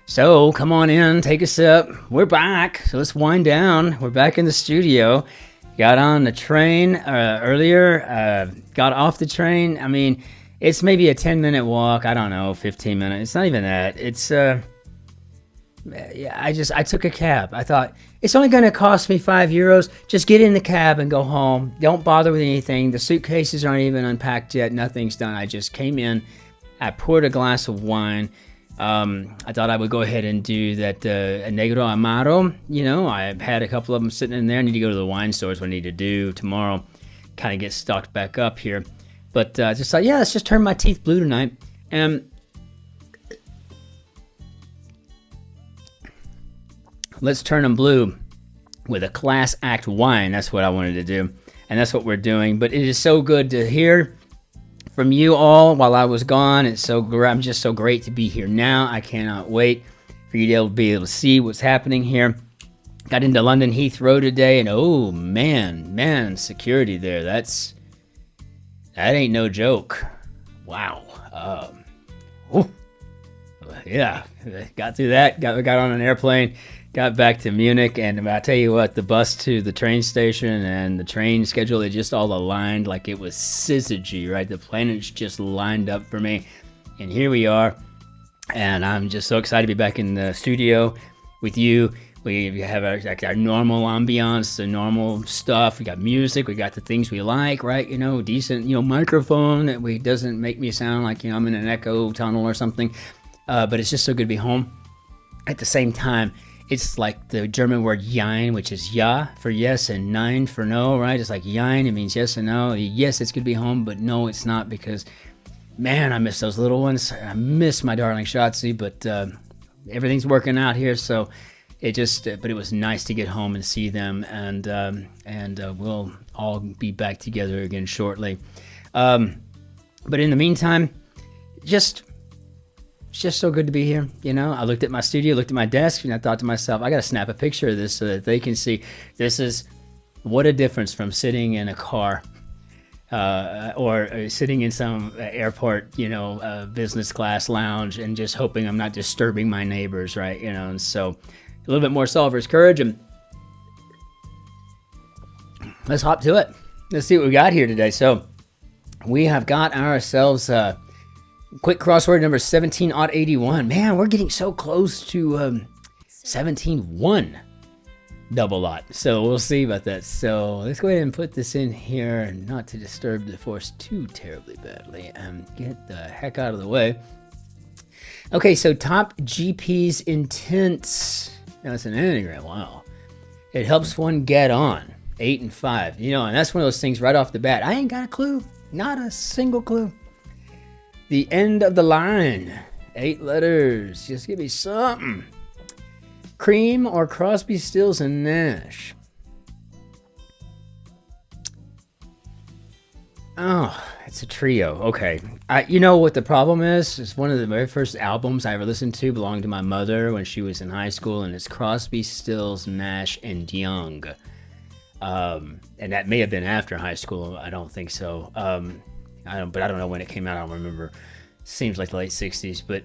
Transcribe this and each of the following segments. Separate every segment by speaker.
Speaker 1: So come on in, take a sip. We're back. So let's wind down. We're back in the studio. Got on the train earlier. Got off the train. I mean, it's maybe a 10-minute walk. I don't know, 15 minutes. It's not even that. It's I took a cab. I thought it's only going to cost me €5. Just get in the cab and go home. Don't bother with anything. The suitcases aren't even unpacked yet. Nothing's done. I just came in. I poured a glass of wine. I thought I would go ahead and do that Negro Amaro. You know, I had a couple of them sitting in there. I need to go to the wine stores. What I need to do tomorrow. Kind of get stocked back up here. But just thought, yeah, let's just turn my teeth blue tonight. And let's turn them blue with a class act wine. That's what I wanted to do. And that's what we're doing. But it is so good to hear from you all while I was gone. I'm just so great to be here now. I cannot wait for you to be able to see what's happening here. Got into London Heathrow today, and oh man, security there. That ain't no joke. Wow. Yeah, got through that. Got on an airplane. Got back to Munich, and I tell you what, the bus to the train station and the train schedule, it just all aligned like it was syzygy, right? The planets just lined up for me, and here we are, and I'm just so excited to be back in the studio with you. We have our normal ambiance, the normal stuff. We got music, we got the things we like, right? You know, decent, microphone that doesn't make me sound like, I'm in an echo tunnel or something, but it's just so good to be home. At the same time, it's like the German word Jein, which is ja for yes and nein for no, right? It's like Jein, it means yes and no. Yes, it's good to be home, but no, it's not, because, man, I miss those little ones. I miss my darling Shotzi, but everything's working out here, so but it was nice to get home and see them, and we'll all be back together again shortly. But in the meantime, it's just so good to be here. I looked at my studio, looked at my desk, and I thought to myself, I got to snap a picture of this so that they can see. This is what a difference from sitting in a car or sitting in some airport, business class lounge and just hoping I'm not disturbing my neighbors, right? And so a little bit more solver's courage, and let's hop to it. Let's see what we got here today. So we have got ourselves quick crossword number 17-81. Man, we're getting so close to 17-1 double lot. So we'll see about that. So let's go ahead and put this in here, not to disturb the force too terribly badly, and get the heck out of the way. Okay, so top GP's intents. Now it's an anagram. Wow. It helps one get on. 8 and 5. And that's one of those things right off the bat. I ain't got a clue. Not a single clue. The end of the line. 8 letters. Just give me something. Cream or Crosby, Stills, and Nash. Oh, it's a trio. Okay. You know what the problem is? It's one of the very first albums I ever listened to belonged to my mother when she was in high school, and it's Crosby, Stills, Nash, and Young. And that may have been after high school. I don't think so. But I don't know when it came out. I don't remember. Seems like the late 60s. But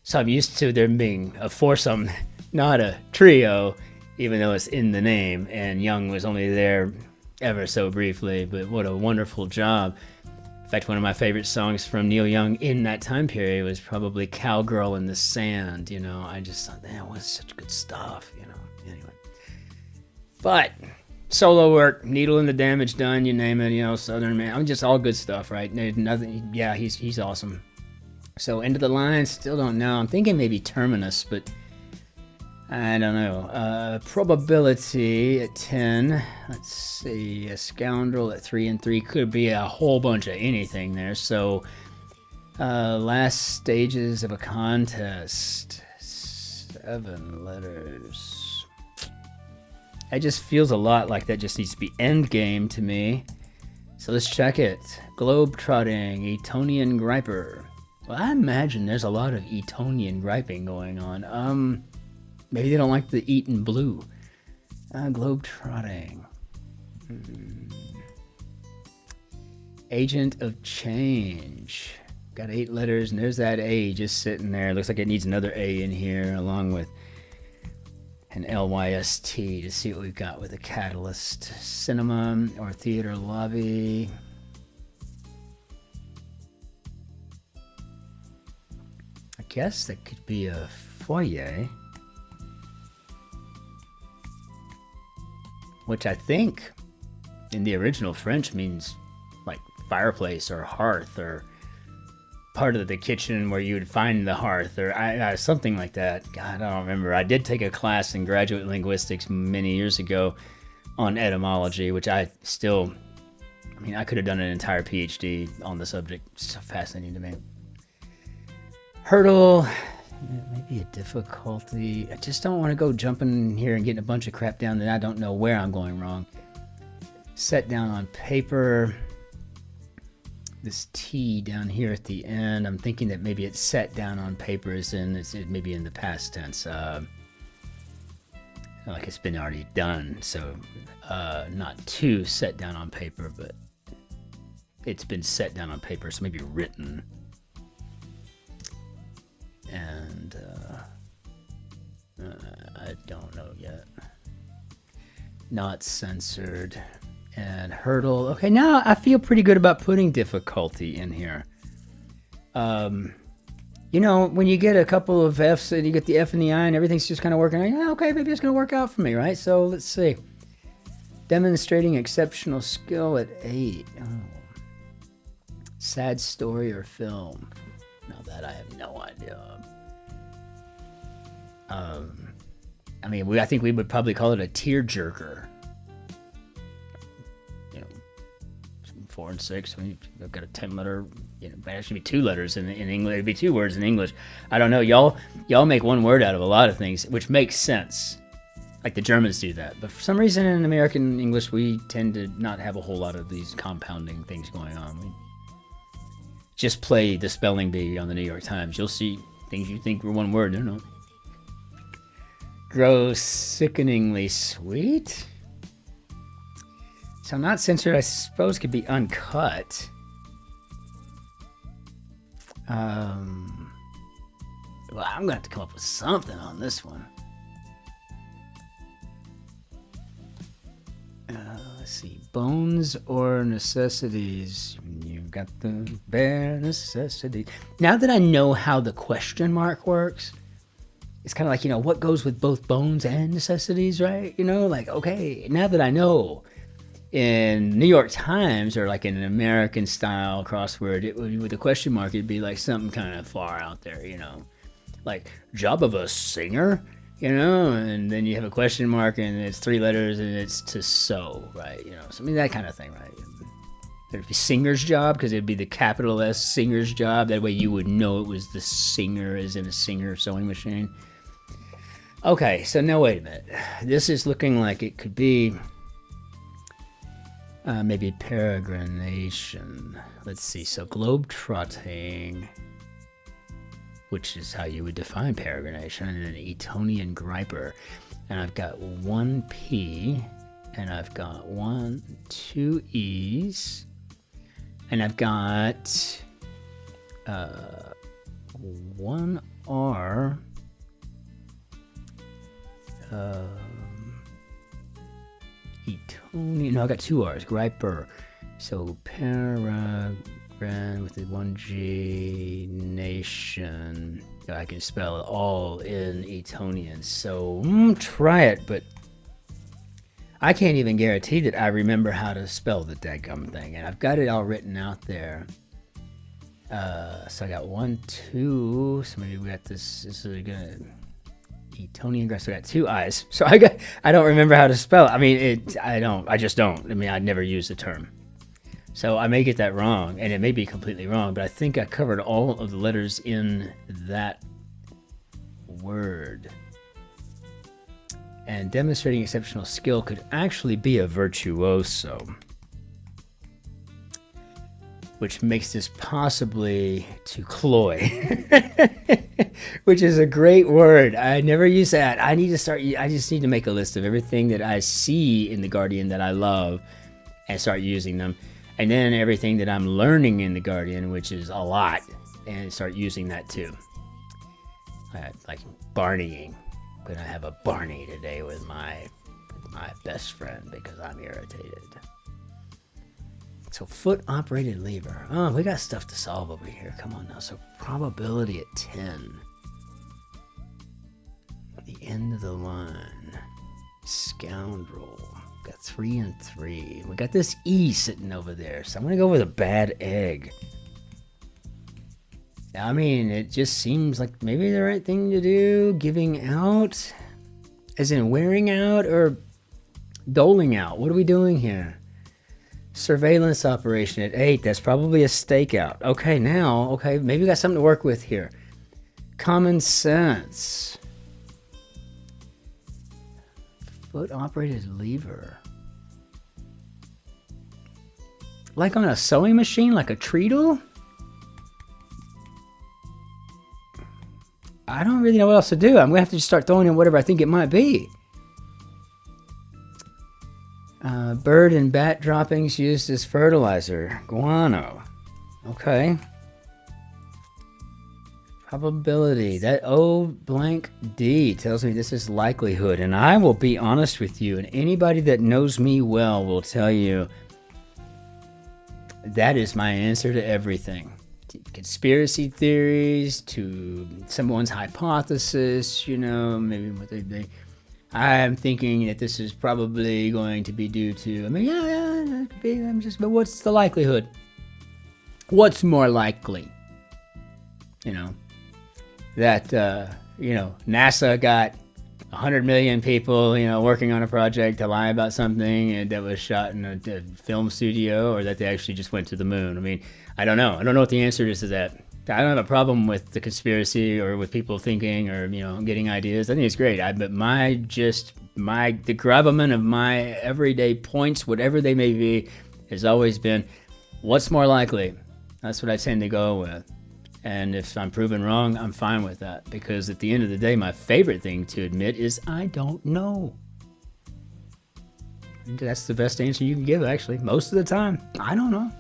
Speaker 1: so I'm used to there being a foursome, not a trio, even though it's in the name. And Young was only there ever so briefly. But what a wonderful job. In fact, one of my favorite songs from Neil Young in that time period was probably Cowgirl in the Sand. I just thought, that was such good stuff, Anyway. But solo work, Needle and the Damage Done, you name it, Southern Man. Just all good stuff, right? Nothing. Yeah, he's awesome. So end of the line, still don't know. I'm thinking maybe Terminus, but I don't know. Probability at 10. Let's see. A Scoundrel at 3 and 3. Could be a whole bunch of anything there. So last stages of a contest. 7 letters. It just feels a lot like that just needs to be end game to me. So let's check it. Globe-trotting, Etonian Griper. Well, I imagine there's a lot of Etonian griping going on. Maybe they don't like the Eton blue. Globe-trotting. Agent of Change. Got 8 letters, and there's that A just sitting there. Looks like it needs another A in here, along with an LYST to see what we've got with a catalyst. Cinema or theater lobby. I guess that could be a foyer. Which I think in the original French means like fireplace or hearth or part of the kitchen where you would find the hearth or something like that. God, I don't remember. I did take a class in graduate linguistics many years ago on etymology, which I could have done an entire PhD on the subject. It's so fascinating to me. Hurdle, maybe a difficulty. I just don't want to go jumping in here and getting a bunch of crap down that I don't know where I'm going wrong. Set down on paper. This T down here at the end, I'm thinking that maybe it's set down on paper as in it's maybe in the past tense. Like it's been already done. So not to set down on paper, but it's been set down on paper. So maybe written. And I don't know yet. Not censored. And hurdle. Okay, now I feel pretty good about putting difficulty in here. You know, when you get a couple of F's and you get the F and the I and everything's just kind of working out, yeah, okay, maybe it's going to work out for me, right? So let's see. Demonstrating exceptional skill at 8. Oh. Sad story or film. Now that I have no idea. I think we would probably call it a tearjerker. 4 and 6. I've got a 10-letter. It should be 2 letters in English. It'd be 2 words in English. I don't know. Y'all make one word out of a lot of things, which makes sense. Like the Germans do that. But for some reason in American English, we tend to not have a whole lot of these compounding things going on. We just play the spelling bee on the New York Times. You'll see things you think were one word. They're not. Gross, sickeningly sweet. So not censored, I suppose, could be uncut. Well, I'm going to have to come up with something on this one. Let's see. Bones or necessities? You've got the bare necessities. Now that I know how the question mark works, it's kind of like, what goes with both bones and necessities, right? Okay, now that I know. In New York Times, or like in an American style crossword, it would, with a question mark, it'd be like something kind of far out there, like job of a singer, and then you have a question mark and it's 3 letters and it's to sew, right? So that kind of thing, right? There'd be singer's job because it'd be the capital S singer's job. That way you would know it was the singer, as in a singer sewing machine. Okay, so now wait a minute. This is looking like it could be. Maybe peregrination. Let's see. So globe-trotting, which is how you would define peregrination, and an Etonian griper. And I've got 1 P, and I've got 2 E's, and I've got 1 R. Etonian. No, I got 2 R's. Griper. So peregrin with the 1 G. Nation. I can spell it all in Etonian. So try it, but I can't even guarantee that I remember how to spell the dadgum thing, and I've got it all written out there. So I got 1, 2. So maybe we got this. This is gonna. Etonian grass. So I got 2 I's. So I don't remember how to spell it. I just don't. I'd never use the term. So I may get that wrong, and it may be completely wrong, but I think I covered all of the letters in that word. And demonstrating exceptional skill could actually be a virtuoso, which makes this possibly to cloy, which is a great word. I never use that. I just need to make a list of everything that I see in The Guardian that I love and start using them. And then everything that I'm learning in The Guardian, which is a lot, and start using that too. Like Barneying. I'm gonna have a Barney today with my best friend because I'm irritated. So foot operated lever. Oh, we got stuff to solve over here. Come on now. So probability at 10. The end of the line. Scoundrel. Got 3 and 3. We got this E sitting over there. So I'm going to go with a bad egg. I mean, it just seems like maybe the right thing to do. Giving out. As in wearing out or doling out. What are we doing here? Surveillance operation at 8. That's probably a stakeout. Okay, now, okay, maybe we got something to work with here. Common sense. Foot operated lever. Like on a sewing machine, like a treadle? I don't really know what else to do. I'm gonna have to just start throwing in whatever I think it might be. Bird and bat droppings used as fertilizer. Guano. Okay. Probability. That O blank D tells me this is likelihood. And I will be honest with you, and anybody that knows me well will tell you that is my answer to everything. To conspiracy theories, to someone's hypothesis, you know, maybe what they I'm thinking that this is probably going to be due to, I mean, yeah, it could be, but what's the likelihood? What's more likely? You know, that, you know, NASA got 100 million people, you know, working on a project to lie about something and that was shot in a film studio, or that they actually just went to the moon. I mean, I don't know. I don't know what the answer is to that. I don't have a problem with the conspiracy or with people thinking or, you know, getting ideas. I think it's great. But the gravamen of my everyday points, whatever they may be, has always been, what's more likely? That's what I tend to go with. And if I'm proven wrong, I'm fine with that. Because at the end of the day, my favorite thing to admit is I don't know. And that's the best answer you can give, actually. Most of the time, I don't know.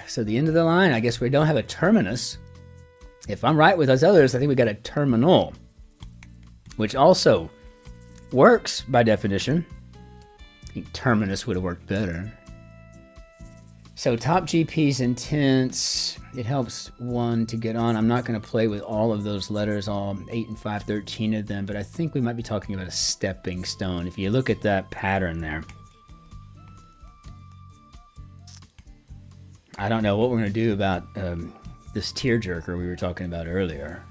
Speaker 1: So the end of the line, I guess we don't have a terminus. If I'm right with those others, I think we got a terminal, which also works by definition. I think terminus would have worked better. So top GP's intense. It helps one to get on. I'm not going to play with all of those letters, all 8 and 5, 13 of them, but I think we might be talking about a stepping stone. If you look at that pattern there. I don't know what we're going to do about this tearjerker we were talking about earlier.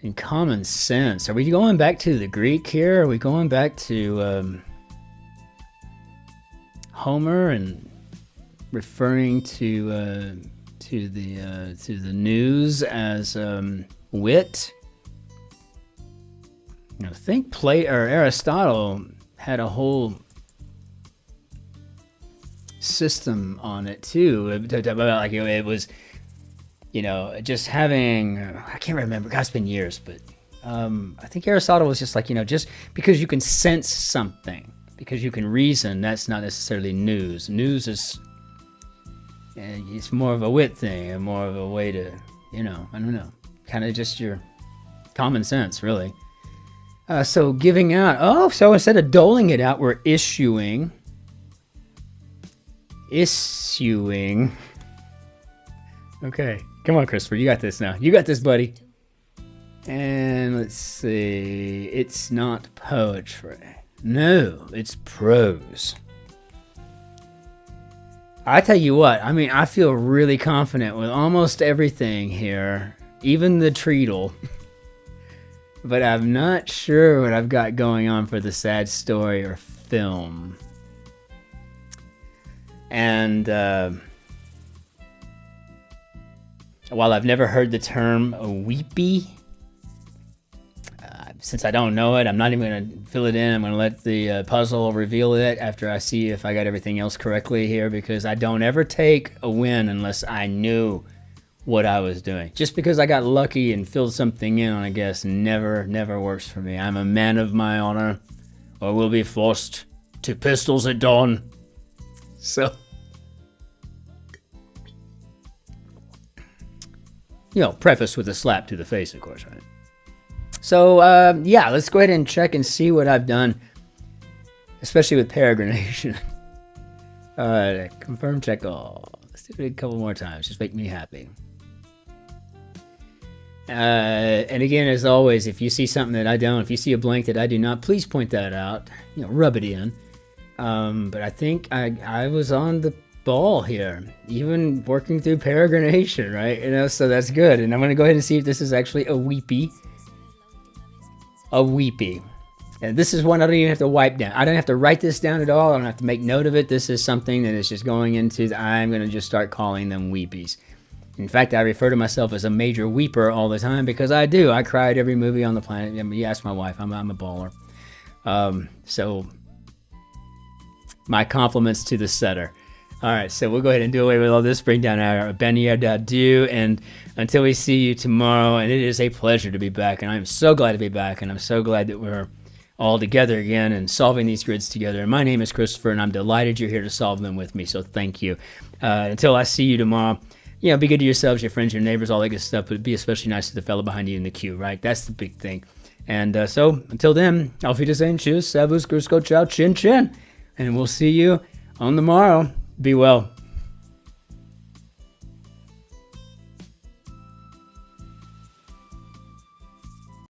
Speaker 1: In common sense, are we going back to the Greek here? Are we going back to Homer and referring to the news as wit? You know, think Plato or Aristotle had a whole system on it too, about like, you know, it was, you know, just having, I can't remember, God, it's been years, but I think Aristotle was just like, you know, just because you can sense something, because you can reason, that's not necessarily news. News is, it's more of a wit thing and more of a way to, you know, I don't know, kind of just your common sense, really. So giving out, so instead of doling it out, we're issuing. Okay, come on, Christopher, you got this now. You got this, buddy. And let's see, it's not poetry. No, it's prose. I tell you what, I mean, I feel really confident with almost everything here, even the treadle. But I'm not sure what I've got going on for the sad story or film. And while I've never heard the term WEEPIE, since I don't know it, I'm not even going to fill it in. I'm going to let the puzzle reveal it after I see if I got everything else correctly here, because I don't ever take a win unless I knew what I was doing. Just because I got lucky and filled something in on a guess never works for me. I'm a man of my honor, or will be forced to pistols at dawn. So, you know, prefaced with a slap to the face, of course, right? So, yeah, let's go ahead and check and see what I've done, especially with peregrination. Confirm, check all. Let's do it a couple more times. Just make me happy. And again, as always, if you see something that I don't, if you see a blank that I do not, please point that out. You know, rub it in. But I think I was on the ball here, even working through peregrination, right? You know, so that's good. And I'm going to go ahead and see if this is actually a WEEPIE. A WEEPIE. And this is one I don't even have to wipe down. I don't have to write this down at all. I don't have to make note of it. This is something that is just going into, I'm going to just start calling them weepies. In fact, I refer to myself as a major weeper all the time because I do. I cry at every movie on the planet. I mean, you ask my wife, I'm a baller. So my compliments to the setter. All right, so we'll go ahead and do away with all this, bring down our Benier adieu, and until we see you tomorrow, and it is a pleasure to be back, and I'm so glad to be back, and I'm so glad that we're all together again and solving these grids together. And my name is Christopher, and I'm delighted you're here to solve them with me, so thank you. Until I see you tomorrow, you know, be good to yourselves, your friends, your neighbors, all that good stuff, but be especially nice to the fellow behind you in the queue, right? That's the big thing. And so, until then, auf Wiedersehen, tschüss, servus, grüß Gott, ciao, Cin-Cin, and we'll see you on the morrow. Be well.